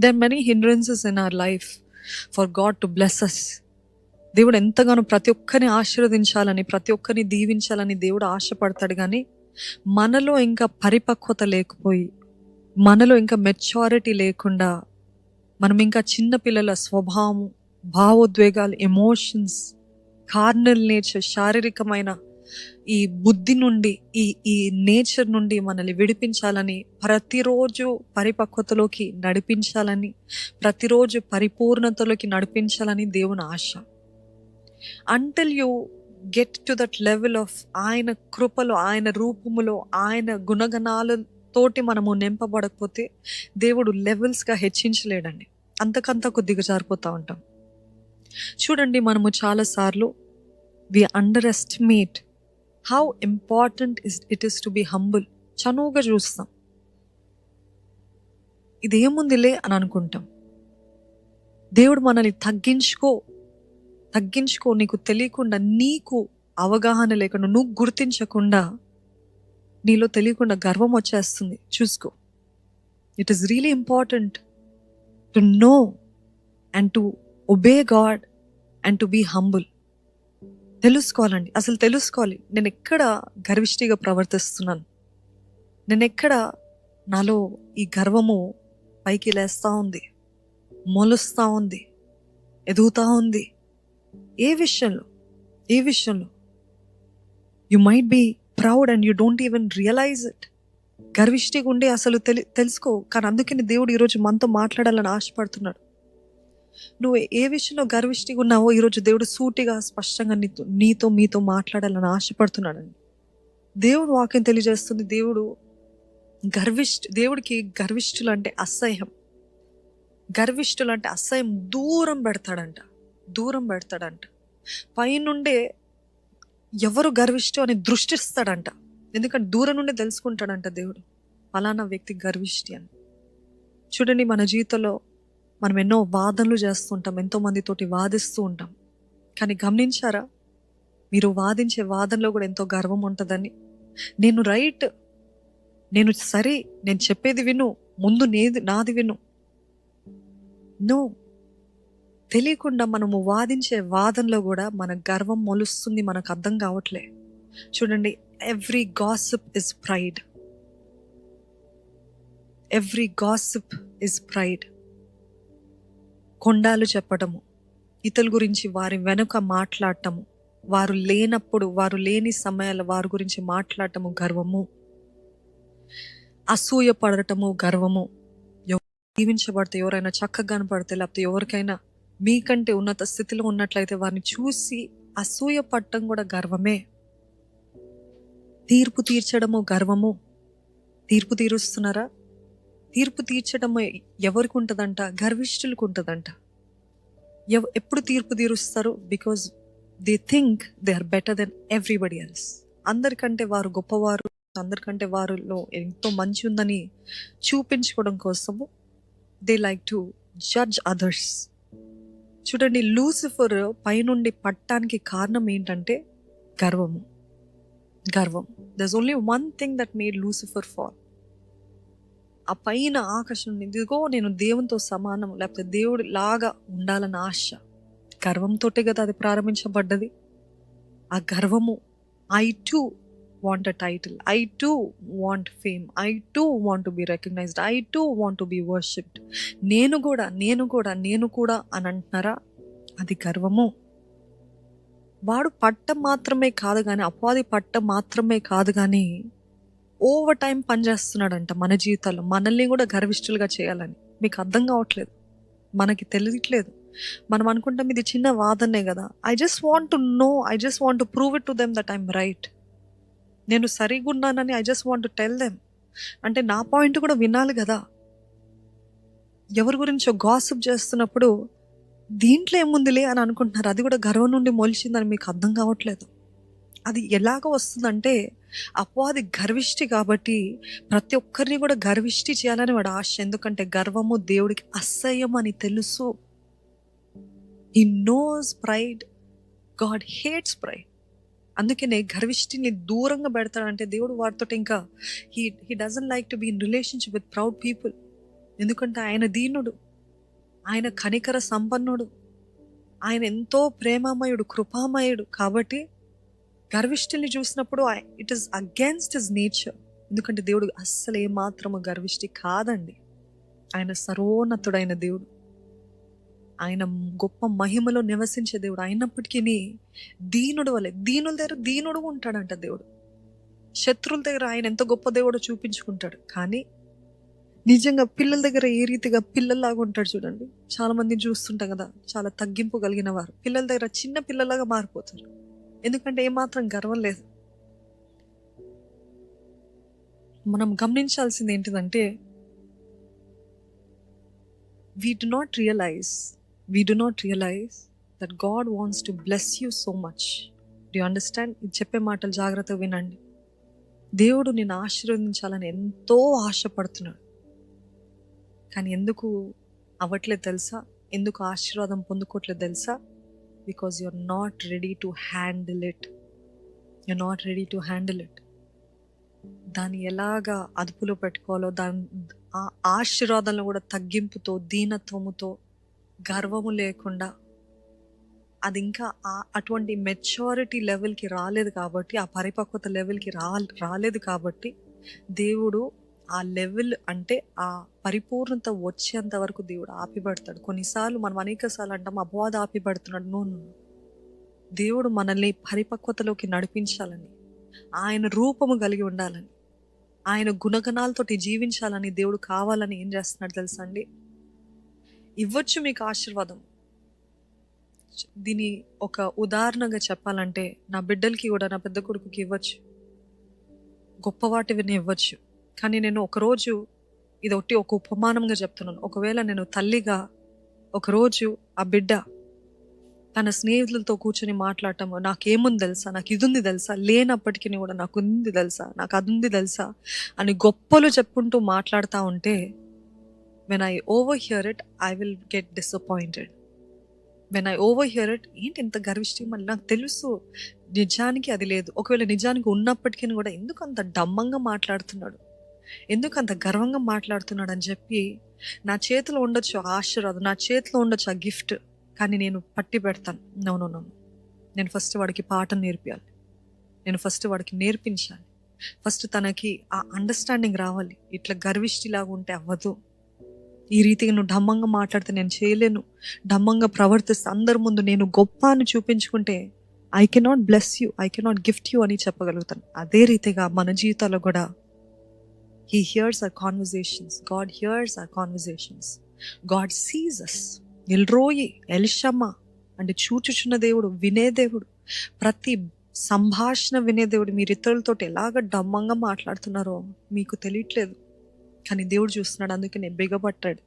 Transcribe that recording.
There are many hindrances in our life for God to bless us. దేవుడు ఎంతగానో ప్రతి ఒక్కరిని ఆశీర్వదించాలని, ప్రతి ఒక్కరిని దీవించాలని దేవుడు ఆశపడతాడు. కానీ మనలో ఇంకా పరిపక్వత లేకపోయి, మనలో ఇంకా మెచ్యూరిటీ లేకుండా, మనం ఇంకా చిన్నపిల్లల స్వభావం, భావోద్వేగాలు, ఎమోషన్స్, కార్నల్ నేచర్, శారీరకమైన ఈ బుద్ధి నుండి, ఈ నేచర్ నుండి మనల్ని విడిపించాలని, ప్రతిరోజు పరిపక్వతలోకి నడిపించాలని, ప్రతిరోజు పరిపూర్ణతలోకి నడిపించాలని దేవుని ఆశ. Until you get to that level of ఆయన కృపలో, ఆయన రూపములో, ఆయన గుణగణాలతోటి మనము నింపబడకపోతే దేవుడు లెవెల్స్గా హెచ్చించలేడండి. అంతకంతకు దిగజారిపోతూ ఉంటాం. చూడండి, మనము చాలాసార్లు we underestimate how important it is to be humble. చనువుగా చూస్తాం, ఇదేముందిలే అని అనుకుంటాం. దేవుడు మనల్ని తగ్గించుకో, నీకు తెలియకుండా, నీకు అవగాహన లేకుండా, నువ్వు గుర్తించకుండా, నీలో తెలియకుండా గర్వం వచ్చేస్తుంది. చూసుకో, it is really important to know and to obey God and to be humble. తెలుసుకోవాలండి, అసలు తెలుసుకోవాలి. నేను ఎక్కడ గర్విష్టిగా ప్రవర్తిస్తున్నాను, నేను ఎక్కడ నాలో ఈ గర్వము పైకి లేస్తూ ఉంది, మొలుస్తూ ఉంది, ఎదుగుతూ ఉంది. ఏ విషయంలో you might be proud and you don't even realise it. గర్విష్టిగా ఉండి అసలు తెలుసుకో. కానీ అందుకని దేవుడు ఈరోజు మనతో మాట్లాడాలని ఆశపడుతున్నాడు. నువ్వు ఏ విషయంలో గర్విష్టిగా ఉన్నావో ఈరోజు దేవుడు సూటిగా, స్పష్టంగా మీతో మాట్లాడాలని ఆశపడుతున్నాడండి. దేవుడు వాక్యం తెలియజేస్తుంది. దేవుడికి గర్విష్ఠులు అంటే అసహ్యం. దూరం పెడతాడంట. పైనుండే ఎవరు గర్విష్ఠు అని దృష్టిస్తాడంట. ఎందుకంటే దూరం నుండి తెలుసుకుంటాడంట దేవుడు ఫలానా వ్యక్తి గర్విష్ఠి అని. చూడండి, మన జీవితంలో మనం ఎన్నో వాదనలు చేస్తుంటాం, ఎంతో మందితోటి వాదిస్తూ ఉంటాం. కానీ గమనించారా, మీరు వాదించే వాదనలో కూడా ఎంతో గర్వం ఉంటుందని. నేను రైట్, నేను సరే, నేను చెప్పేది విను, ముందు నాది విను. నో, తెలియకుండా మనము వాదించే వాదనలో కూడా మన గర్వం మొలుస్తుంది, మనకు అర్థం కావట్లే. చూడండి, ఎవ్రీ గాసిప్ ఇస్ ప్రైడ్. కొండాలు చెప్పటము, ఇతరుల గురించి వారి వెనుక మాట్లాడటము, వారు లేనప్పుడు, వారు లేని సమయాల్లో వారి గురించి మాట్లాడటము గర్వము. అసూయ పడటము గర్వము. జీవించబడితే, ఎవరైనా చక్కగా కనపడితే, లేకపోతే ఎవరికైనా మీకంటే ఉన్నత స్థితిలో ఉన్నట్లయితే వారిని చూసి అసూయ పడటం కూడా గర్వమే. తీర్పు తీర్చడము గర్వము. తీర్పు తీరుస్తున్నారా? తీర్పు తీర్చడం ఎవరికి ఉంటుందంట? గర్విష్ఠులకు ఉంటుందంట. ఎప్పుడు తీర్పు తీరుస్తారు? Because they think they are better than everybody else. అందరికంటే వారు గొప్పవారు, అందరికంటే వారిలో ఎంతో మంచి ఉందని చూపించుకోవడం కోసము they like to judge others. చూడండి, లూసిఫర్ పైనుండి పట్టడానికి కారణం ఏంటంటే గర్వం. దర్స్ only one thing that made Lucifer fall. ఆ పైన ఆకాశం, ఇదిగో నేను దేవునితో సమానం, లేకపోతే దేవుడి లాగా ఉండాలన్న ఆశ, గర్వంతోటే కదా అది ప్రారంభించబడ్డది. ఆ గర్వము, I too want a title, I too want fame, I too want to be recognised, I too want to be worshipped. నేను కూడా అని అంటున్నారా? అది గర్వము. వాడు పట్టం మాత్రమే కాదు కానీ, అపవాది పట్టం మాత్రమే కాదు కానీ ఓవర్ టైం పనిచేస్తున్నాడంట మన జీవితాల్లో, మనల్ని కూడా గర్విష్ఠులుగా చేయాలని. మీకు అర్థం కావట్లేదు, మనకి తెలియట్లేదు. మనం అనుకుంటాం ఇది చిన్న వాదనే కదా. I just want to prove it to them that I'm right. నేను సరిగా ఉన్నానని I just want to tell them. అంటే నా పాయింట్ కూడా వినాలి కదా. ఎవరి గురించో గాసిప్ చేస్తున్నప్పుడు దీంట్లో ఏముందిలే అని అనుకుంటున్నారు. అది కూడా గర్వం నుండి మొలిచిందని మీకు అర్థం కావట్లేదు. అది ఎలాగ వస్తుందంటే, అపవాది గర్విష్టి కాబట్టి ప్రతి ఒక్కరిని కూడా గర్విష్టి చేయాలని వాడు ఆశ. ఎందుకంటే గర్వము దేవుడికి అసహ్యం అని తెలుసు. He knows pride, God hates pride. అందుకనే గర్విష్టిని దూరంగా పెడతాడంటే దేవుడు వారితో ఇంకా he doesn't like to be in relationship with proud people. ఎందుకంటే ఆయన దీనుడు, ఆయన కనికర సంపన్నుడు, ఆయన ఎంతో ప్రేమమయుడు, కృపామయుడు. కాబట్టి గర్విష్ఠుల్ని చూసినప్పుడు it is against his nature. ఎందుకంటే దేవుడు అస్సలు ఏమాత్రము గర్విష్ఠి కాదండి. ఆయన సర్వోన్నతుడైన దేవుడు, ఆయన గొప్ప మహిమలో నివసించే దేవుడు. అయినప్పటికీ దీనుడు వలె, దీనుల దగ్గర దీనుడు ఉంటాడంట దేవుడు. శత్రువుల దగ్గర ఆయన ఎంత గొప్ప దేవుడో చూపించుకుంటాడు. కానీ నిజంగా పిల్లల దగ్గర ఏ రీతిగా పిల్లల్లాగా ఉంటాడు చూడండి. చాలా మందిని చూస్తుంటాం కదా, చాలా తగ్గింపు కలిగిన వారు పిల్లల దగ్గర చిన్న పిల్లలాగా మారిపోతారు. ఎందుకంటే ఏమాత్రం గర్వం లేదు. మనం గమనించాల్సింది ఏంటిదంటే, we do not realize that God wants to bless you so much. Do you understand? ఇది చెప్పే మాటలు జాగ్రత్తగా వినండి. దేవుడు నిన్ను ఆశీర్వదించాలని ఎంతో ఆశపడుతున్నాడు. కానీ ఎందుకు అవ్వట్లేదు తెలుసా? ఎందుకు ఆశీర్వాదం పొందుకోవట్లేదు తెలుసా? Because you are not ready to handle it. You are not ready to handle it. దాన్ని ఎలాగా అదుపులో పెట్టుకోవాలో, ఆ ఆశీర్వాదాలను కూడా తగ్గింపుతో, దీనత్వముతో, గర్వము లేకుండా, అది ఇంకా అటువంటి మెచ్యూరిటీ లెవెల్కి రాలేదు కాబట్టి, ఆ పరిపక్వత లెవెల్కి రాలేదు కాబట్టి దేవుడు ఆ లెవెల్ అంటే ఆ పరిపూర్ణత వచ్చేంత వరకు దేవుడు ఆపిపెడతాడు. కొన్నిసార్లు మనం అనేకసార్లు అంటాం అపవాద ఆపిపెడుతున్నాడు. నో, దేవుడు మనల్ని పరిపక్వతలోకి నడిపించాలని, ఆయన రూపము కలిగి ఉండాలని, ఆయన గుణగణాలతోటి జీవించాలని దేవుడు కావాలని ఏం చేస్తున్నాడు తెలుసా అండి? ఇవ్వచ్చు మీకు ఆశీర్వాదం. దీని ఒక ఉదాహరణగా చెప్పాలంటే, నా బిడ్డలకి కూడా, నా పెద్ద కొడుకుకి ఇవ్వచ్చు, గొప్ప వాటిని ఇవ్వచ్చు. కానీ నేను ఒకరోజు, ఇది ఒక ఉపమానంగా చెప్తున్నాను, ఒకవేళ నేను తల్లిగా ఒకరోజు ఆ బిడ్డ తన స్నేహితులతో కూర్చొని మాట్లాడటము, నాకేముంది తెలుసా, నాకు ఇది ఉంది తెలుసా, లేనప్పటికీ కూడా నాకు ఉంది తెలుసా, నాకు అది ఉంది తెలుసా అని గొప్పలు చెప్పుకుంటూ మాట్లాడుతూ ఉంటే, when I over here it I will get disappointed. When I over here it, ఏంటి ఇంత గర్విష్టి, మళ్ళీ నాకు తెలుసు నిజానికి అది లేదు. ఒకవేళ నిజానికి ఉన్నప్పటికీ కూడా ఎందుకు అంత డమ్మంగా మాట్లాడుతున్నాడు, ఎందుకు అంత గర్వంగా మాట్లాడుతున్నాడు అని చెప్పి, నా చేతిలో ఉండొచ్చు ఆ ఆశీర్వాదం, నా చేతిలో ఉండొచ్చు ఆ గిఫ్ట్, కానీ నేను పట్టి పెడతాను. నో, నేను ఫస్ట్ వాడికి పాఠం నేర్పించాలి, నేను ఫస్ట్ వాడికి నేర్పించాలి, ఫస్ట్ తనకి ఆ అండర్స్టాండింగ్ రావాలి. ఇట్లా గర్విష్టిలాగా ఉంటే అవ్వదు, ఈ రీతిగా నువ్వు ఢమ్మంగా మాట్లాడితే నేను చేయలేను, ఢమ్మంగా ప్రవర్తిస్తే అందరి ముందు నేను గొప్ప అని చూపించుకుంటే I cannot bless you, I cannot gift you అని చెప్పగలుగుతాను. అదే రీతిగా మన జీవితాల్లో కూడా He hears our conversations. God hears our conversations. God sees us. El Roi, El Shammah అంటే చూచుచున్న దేవుడు, వినే దేవుడు, ప్రతి సంభాషణ వినే దేవుడు. మీరు ఇతరులతో ఎలాగ డమ్మంగా మాట్లాడుతున్నారో మీకు తెలియట్లేదు, కానీ దేవుడు చూస్తున్నాడు. అందుకే నేను బిగబట్టాడు.